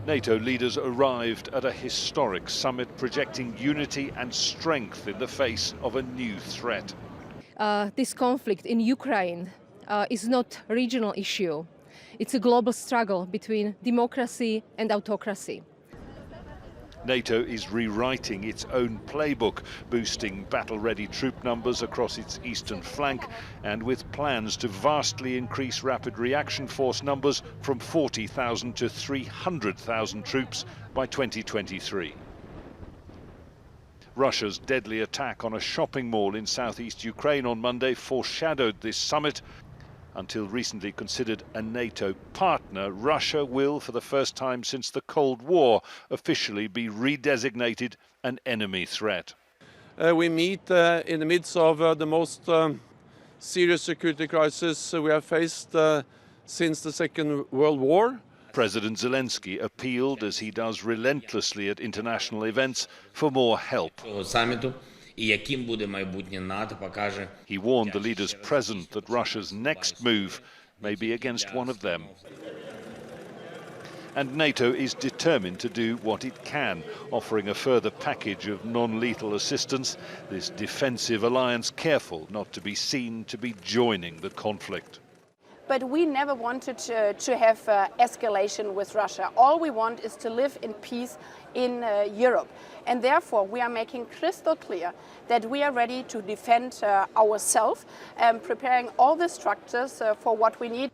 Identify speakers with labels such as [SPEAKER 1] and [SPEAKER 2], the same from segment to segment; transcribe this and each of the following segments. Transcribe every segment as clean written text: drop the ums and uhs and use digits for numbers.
[SPEAKER 1] NATO leaders arrived at a historic summit projecting unity and strength in the face of a new threat.
[SPEAKER 2] This conflict in Ukraine is not a regional issue. It's a global struggle between democracy and autocracy.
[SPEAKER 1] NATO is rewriting its own playbook, boosting battle-ready troop numbers across its eastern flank and with plans to vastly increase rapid reaction force numbers from 40,000 to 300,000 troops by 2023. Russia's deadly attack on a shopping mall in southeast Ukraine on Monday foreshadowed this summit. Until recently considered a NATO partner, Russia will, for the first time since the Cold War, officially be redesignated an enemy threat.
[SPEAKER 3] We meet in the midst of the most serious security crisis we have faced since the Second World War.
[SPEAKER 1] President Zelensky appealed, as he does relentlessly at international events, for more help. He warned the leaders present that Russia's next move may be against one of them. And NATO is determined to do what it can, offering a further package of non-lethal assistance, this defensive alliance careful not to be seen to be joining the conflict.
[SPEAKER 4] But we never wanted to have escalation with Russia. All we want is to live in peace in Europe. And therefore, we are making crystal clear that we are ready to defend ourselves and preparing all the structures for what we need.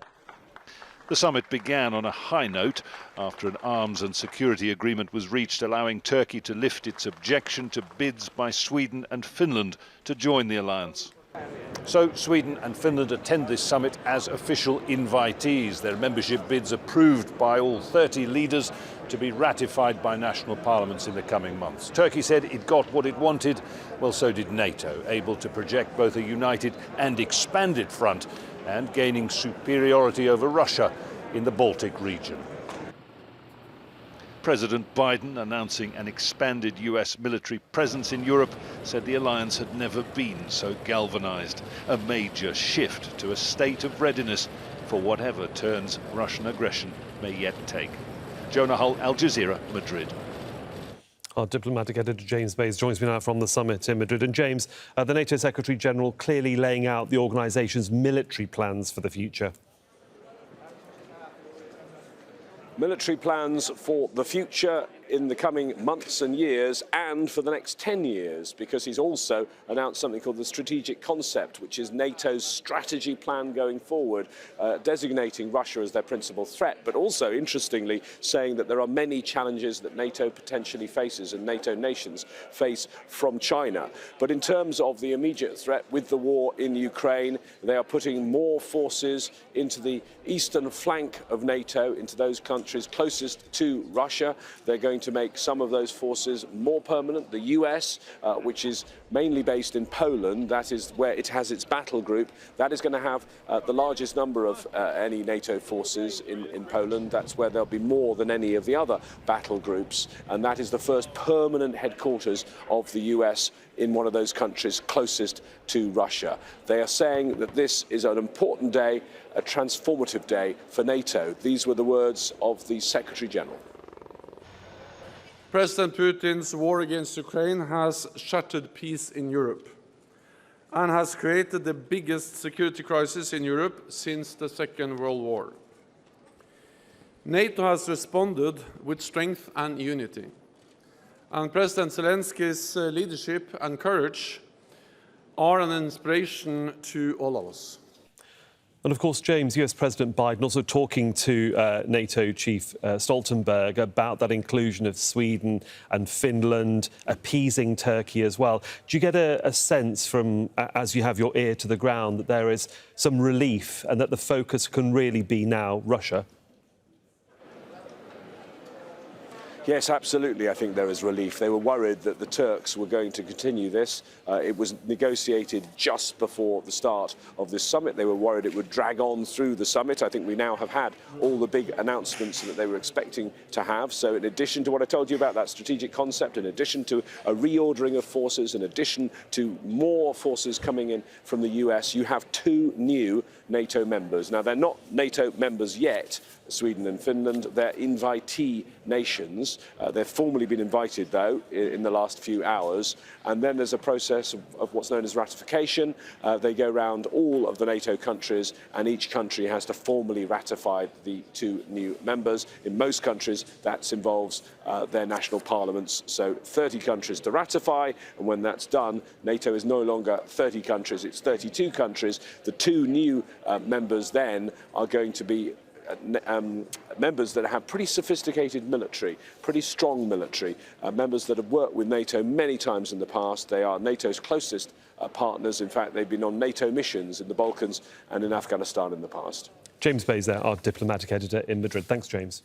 [SPEAKER 1] The summit began on a high note after an arms and security agreement was reached, allowing Turkey to lift its objection to bids by Sweden and Finland to join the alliance. So Sweden and Finland attend this summit as official invitees, their membership bids approved by all 30 leaders to be ratified by national parliaments in the coming months. Turkey said it got what it wanted, well, so did NATO, able to project both a united and expanded front and gaining superiority over Russia in the Baltic region. President Biden, announcing an expanded US military presence in Europe, said the alliance had never been so galvanized, a major shift to a state of readiness for whatever turns Russian aggression may yet take. Jonah, Al Jazeera, Madrid.
[SPEAKER 5] Our diplomatic editor James Bays joins me now from the summit in Madrid. And James, the NATO Secretary-General clearly laying out the organisation's military plans for the future.
[SPEAKER 6] Military plans for the future in the coming months and years and for the next 10 years, because he's also announced something called the strategic concept, which is NATO's strategy plan going forward, designating Russia as their principal threat, but also, interestingly, saying that there are many challenges that NATO potentially faces and NATO nations face from China. But in terms of the immediate threat with the war in Ukraine, they are putting more forces into the eastern flank of NATO, into those countries closest to Russia. They're going to make some of those forces more permanent. The US, which is mainly based in Poland, that is where it has its battle group, that is going to have the largest number of any NATO forces in Poland. That's where there'll be more than any of the other battle groups, and that is the first permanent headquarters of the US in one of those countries closest to Russia. They are saying that this is an important day, a transformative day for NATO. These were the words of the Secretary-General.
[SPEAKER 3] President Putin's war against Ukraine has shattered peace in Europe and has created the biggest security crisis in Europe since the Second World War. NATO has responded with strength and unity, and President Zelensky's leadership and courage are an inspiration to all of us.
[SPEAKER 5] And of course, James, US President Biden also talking to NATO Chief Stoltenberg about that inclusion of Sweden and Finland, appeasing Turkey as well. Do you get a sense from, as you have your ear to the ground, that there is some relief and that the focus can really be now Russia?
[SPEAKER 6] Yes, absolutely. I think there is relief. They were worried that the Turks were going to continue this. It was negotiated just before the start of this summit. They were worried it would drag on through the summit. I think we now have had all the big announcements that they were expecting to have. So in addition to what I told you about that strategic concept, in addition to a reordering of forces, in addition to more forces coming in from the US, you have two new NATO members. Now, they're not NATO members yet, Sweden and Finland. They're invitee nations. They've formally been invited, though, in the last few hours. And then there's a process of what's known as ratification. They go around all of the NATO countries, and each country has to formally ratify the 2 new members. In most countries, that involves their national parliaments. So 30 countries to ratify, and when that's done, NATO is no longer 30 countries, it's 32 countries. The 2 new members then are going to be members that have pretty sophisticated military, pretty strong military, members that have worked with NATO many times in the past. They are NATO's closest partners. In fact, they've been on NATO missions in the Balkans and in Afghanistan in the past.
[SPEAKER 5] James Bayes there, our diplomatic editor in Madrid. Thanks, James.